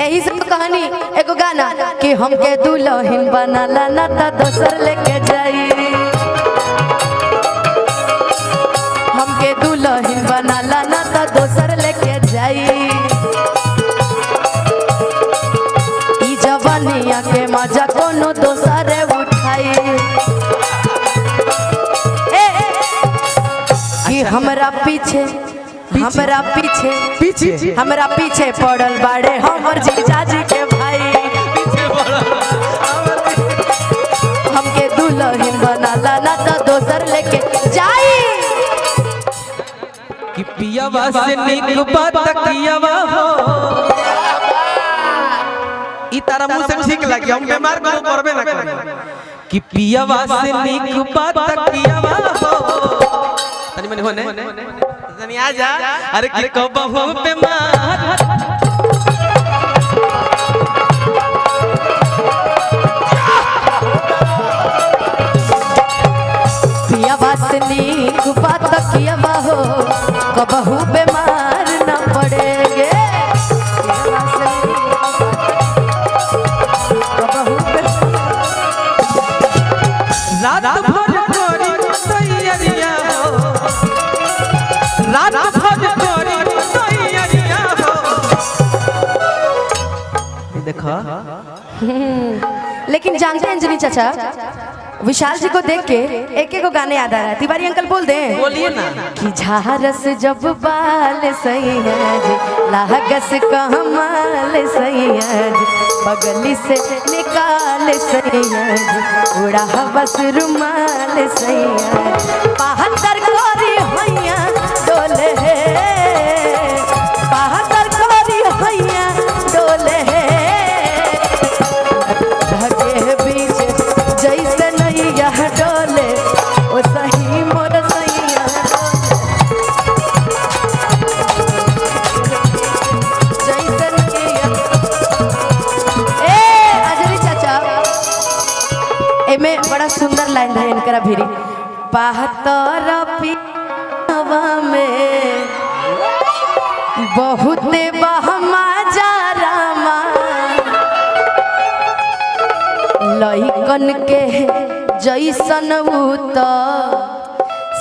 यही सब कहानी एगो गाना कि हमके दुल्हन बनाला ना ता दोसर लेके जाई, हमके दुल्हन बनाला ना ता दोसर लेके जाई। ई जवानिया के मजा कोनो दोसरे उठाई। कि हमरा पीछे हमरा पीछे पड़ल बाड़े हमर जीजाजी के भाई। हमके दुल्हन बनाला ना तो दोसर लेके जाई। कि पियावा से नीक बात कियावा हो ई तारा मुंह से ठीक लगी हम बीमार को करबे ना करे। कि पियावा से नीक बात कियावा हो तनी मनी होने तनी आ जा। अरे कि कबहू बीमार पियावा से नीक बात कियावा हो कबहू बीमार न पड़ेगे। रात भर करी तैयारियां हो, रात भर करी तैयारियां हो। देखा लेकिन जानते हैं अंजलि चाचा, विशाल जी को देख के एक एक गाने याद आ रहा है। तिवारी अंकल बोल दें, बोलिए ना। कि झारस जब बाल सैयाज लागस कमाल सैयाज बगली से निकाल सैयाज उड़ा बस रुमाल सैयाज 72 कोरी हैया डोले 72 कोरी हैया डोले धके बीच जैसे नैया डोले ओ सही मोर सैया जैसे नैया। अजरी चाचा एमे बड़ा सुंदर लाइन है इनकरा भिरी। 72 पियावा में बहुते बहमा जा रामा लइकन के जैसन उत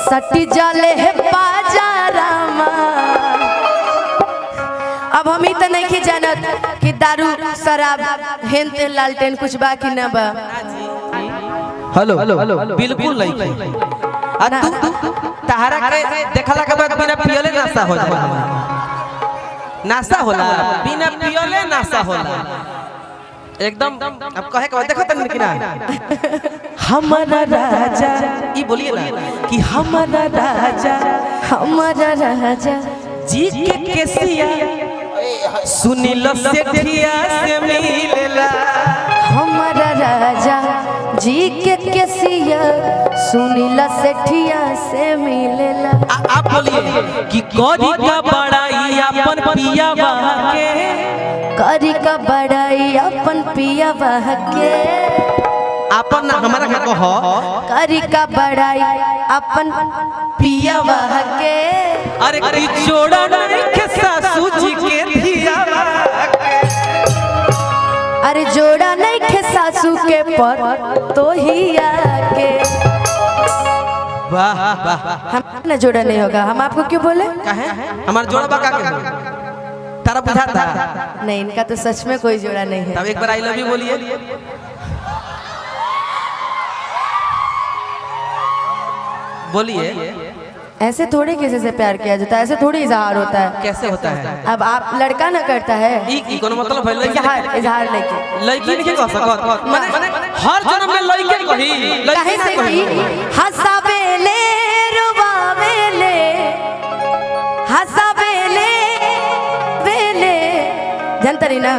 सटी जाले है पाजारामा। अब हम ही तो नहीं जानत कि दारू शराब हेन तेन लालटेन कुछ बा कि ना बा। हेलो बिल्कुल नहीं। आ तू तहरा के देखला के बाद बिना पियले नाश्ता हो जाला। नाश्ता होला बिना पियले नाश्ता होला एकदम। अब कहे के देखो तन कि ना हमारा राजा ई बोलिए ना कि हमारा राजा जी के केसिया सुनील सेठिया से मिलेला। हमारा राजा जी के केसिया सुनील सेठिया से मिलेला। आप बोलिए कि करी का बड़ाई अपन पियावा के, करी का बड़ाई अपन पियावा के। अपन हमारा का कहो करी का बड़ाई अपन पियावा के। अरे की जोड़ा नहीं के सासू जी के धियावा के। अरे जोड़ा नहीं के सासू के पर तो ही आके। वाह वाह हम ना जोड़ा नहीं होगा। हम आपको क्यों बोले कहे हमारा जोड़ा बाका के तारा बुझा था नहीं, इनका तो सच में कोई जोड़ा नहीं है। तब एक बार आई लव यू बोलिए। बोलिए ऐसे थोड़े किसी से प्यार किया जाता है, ऐसे थोड़ी इजहार होता है। कैसे होता है? अब आप लड़का ना करता है ई कोनो मतलब है इजहार लेके लड़की नहीं कह सकत माने हर जन्म में लड़के कही काहे से कही हंसावेले रुवावेले हंसावेले वेले जनतरी ना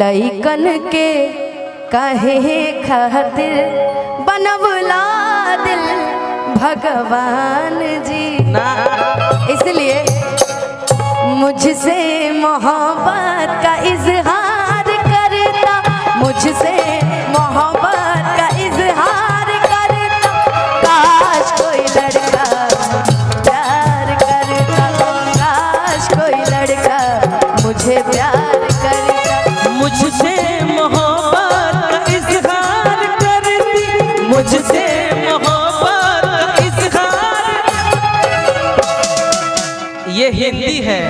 लइकन के काहे खातिर बनवला दिल भगवान जी ना। इसलिए मुझसे मोहब्बत का इजहार करता, मुझसे मोहब्बत का इजहार करता। काश कोई लड़का प्यार करता, काश कोई लड़का मुझे प्यार मुझसे मोहब्बत का इजहार करती, मुझसे मोहब्बत का इजहार। ये हिंदी है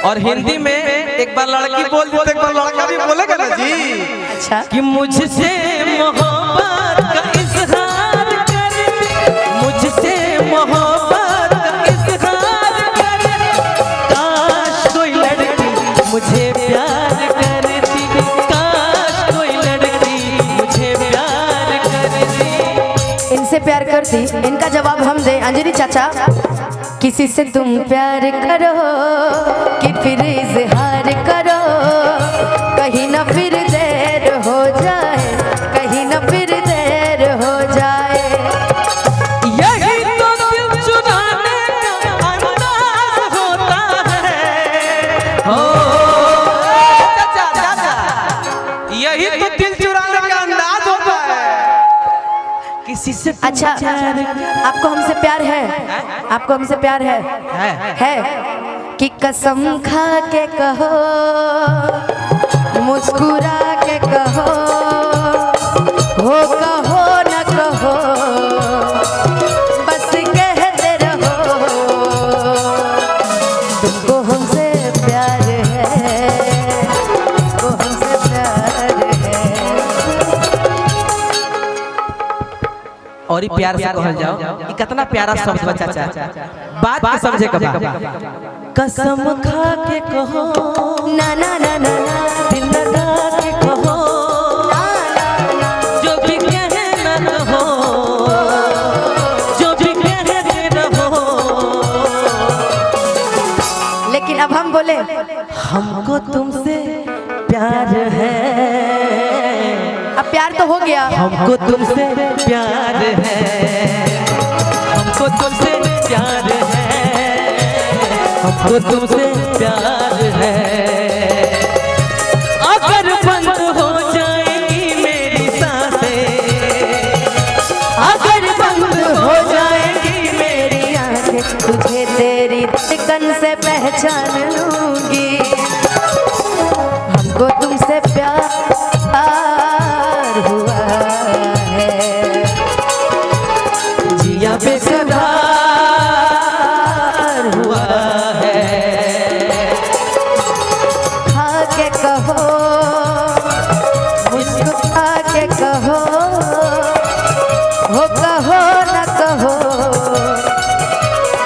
और हिंदी में एक बार लड़की बोल दे तो एक बार लड़का भी बोलेगा ना जी। अच्छा कि मुझसे मोहब्बत का इजहार करती, मुझसे मोहब्बत का इजहार करती, काश कोई लड़की मुझे प्यार करती, काश कोई लड़की मुझे प्यार करती। इनसे प्यार करती, इनका जवाब हम दे अंजलि चाचा। किसी से तुम प्यार करो कि फिर इजहार करो, कहीं ना फिर देर हो जाए, कहीं ना फिर देर हो जाए। यही तो दिल चुराने का अंदाज होता है। हो चाचा चाचा, यही तो दिल चुराने का अंदाज होता है। किसी से अच्छा आपको हमसे प्यार है? आपको हमसे प्यार है? है कि कसम खा के कहो, मुस्कुरा के कहो, हो कहो न कहो, बस कहते रहो तुमको हमसे प्यार है, तुमको हमसे प्यार है। और ये प्यार से कहल जाओ, ये कितना प्यारा शब्द बा चाचा। बात के समझे कबा, कसम खा के कहो, ना ना ना ना ना, दिल लगा के कहो, जो भी कहे ना कहो, जो भी कहे रहो। लेकिन अब हम बोले हमको तुमसे प्यार है, अब प्यार तो हो गया। हमको तुमसे प्यार है, हमको तुमसे प्यार है, हमको तुमसे प्यार है। अगर बंद हो जाएगी मेरी सांसें, अगर बंद हो जाएगी मेरी आंखें, तुझे तेरी धड़कन से पहचान लूंगी। हमको तुमसे प्यार हुआ है, जिया बेकरार हुआ है। खा के कहो, मुस्कुरा के कहो, हो कहो न कहो,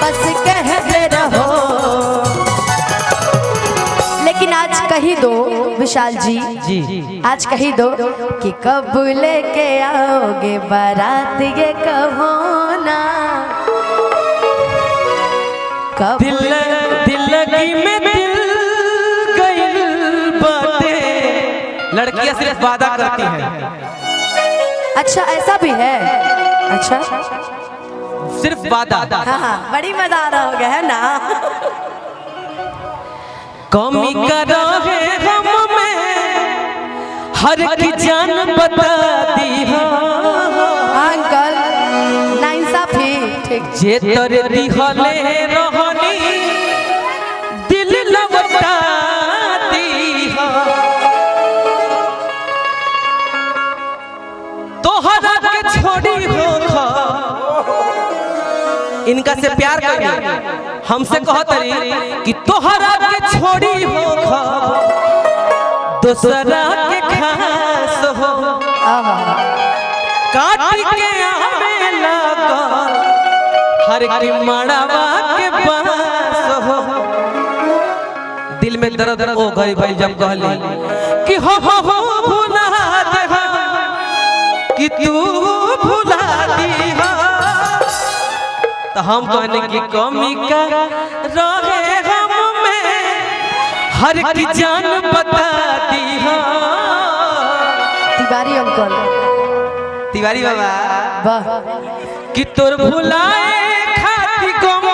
बस कहते रहो। लेकिन आज कही दो विशाल जी, आज कही दो कि कब लेके आओगे बारात, ये कहो ना कब। दिल लगी में दिल गई बातें, लड़कियां सिर्फ वादा करती हैं। अच्छा ऐसा भी है? अच्छा सिर्फ वादा। हाँ हाँ, बड़ी मजा आ रहा होगा है ना। कमी करो है हम में, हर की जान बता दी हो। अंकल नाइंसाफी ठीक। जे तोरे दिहले रहनी दिल लौटा दी हो। तोहरा के छोड़ी हो खा, इनका से प्यार करिए, हमसे कहत रही कि तोहरा के छोड़ी हो खा, दूसरा के खास हो। काट के आवे लगा हर की मड़वा के पास हो। दिल में दर्द हो गई भाई जब कहली कि हो भुला दे कि तू भुला दी हो। तो हम कहने की कमी का रहे हम में, हर की जान बता दी हो। तिवारी अंकल, तिवारी बाबा वाह। कि तोर भुलाए खाती गम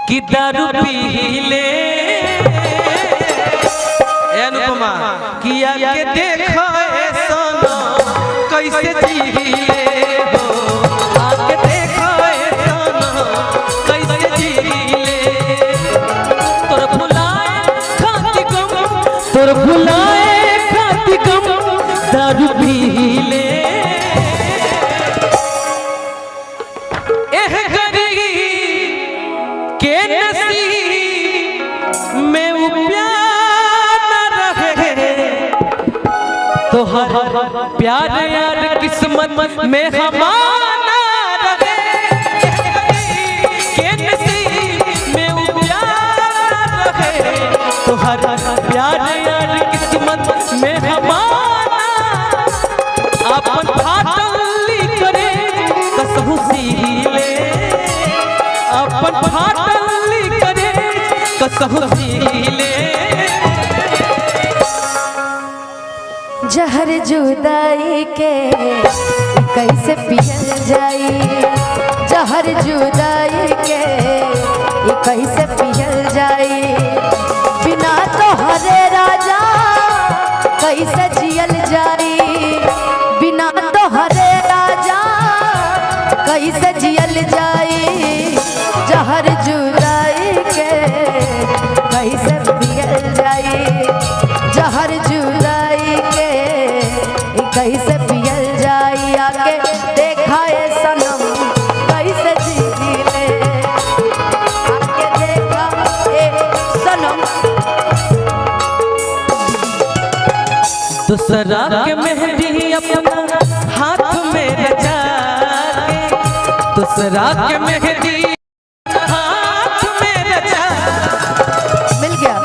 कि दारू पी ले। अनुपमा किया के देखो सोना कैसे जी ले हो, आके देखो सोना कैसे जी ले। तोर भुलाए खाती गम, तोर तोर भुलाए खातिर गम दारू पी ले एह गरी के नसीब में वो प्यार न रहे तो हर प्यार यार किस्मत में हमारा रहे के नसीब में वो प्यार रहे तो हर प्यार यार किस्मत में हमारा अपन फाटली करे कसहु सीले अपन फाटली करे कसहु सीले जहर जुदाई के कैसे पियल जाई जहर जुदाई के कैसे पियल जाई बिना तोहरे राजा कैसे जियल जाई बिना तोहरे राजा कैसे जियल जाई जहर जुदाई के कैसे पियल जाई जहर जुदाई के कैसे पियल जाई आके देखा है सनम कैसे जी ले आके देखा है सनम दूसरा के मेहंदी अपना हाथ में रचा के दूसरा के मेहंदी हाथ में रचा मिल गया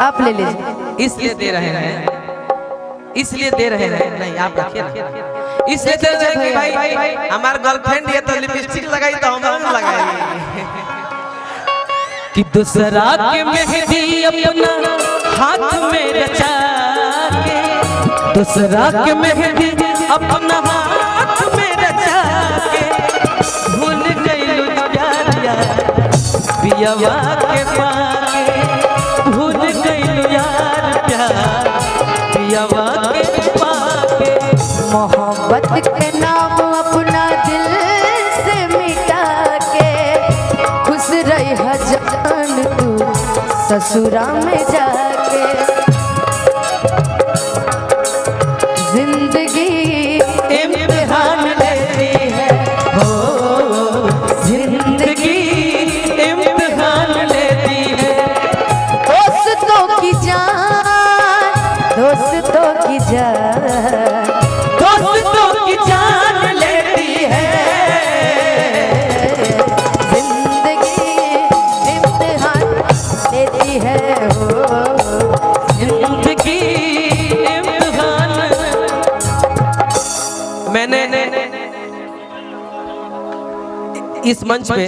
आप ले लीजिए इसलिए दे रहे हैं इसलिए दे रहे हैं नहीं आप रखिए इसलिए दे रहे हैं कि भाई हमार गर्लफ्रेंड ये तो लिपस्टिक लगाई तो हम लगाएंगे कि दूसरा के मेहंदी अपना हाथ में रचा के दूसरा के मेहंदी अपना हाथ में रचा के भूल गई पियावा के पाके भूल गई यार प्यार पियावा के पाके मोहब्बत के नाम अपना दिल से मिटा के खुश रही जान तू ससुरा में जाके जिंदगी इम्तिहान लेती है हो जिंदगी इम्तिहान लेती है दोस्तों की जान दोस्तों की जान दोस्तों की जान लेती है जिंदगी इम्तिहान लेती है हो जिंदगी इम्तिहान मैंने इस मंच पे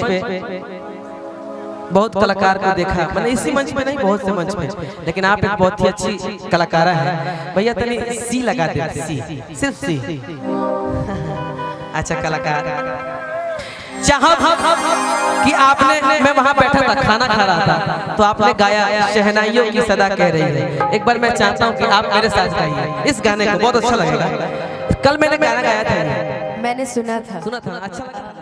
बहुत कलाकार को देखा मैंने इसी मंच पे नहीं बहुत से मंच पे लेकिन आप एक बहुत ही अच्छी कलाकार है भैया तनी सी लगा दे सी सिर्फ सी अच्छा कलाकार चाहा कि आपने मैं वहां बैठा था खाना खा रहा था तो आपने गाया शहनाइयों की सदा कह रही है एक बार मैं चाहता हूं कि आप मेरे साथ गाइए इस गाने को बहुत अच्छा लगेगा कल मैंने गाना गाया था मैंने सुना था अच्छा लगा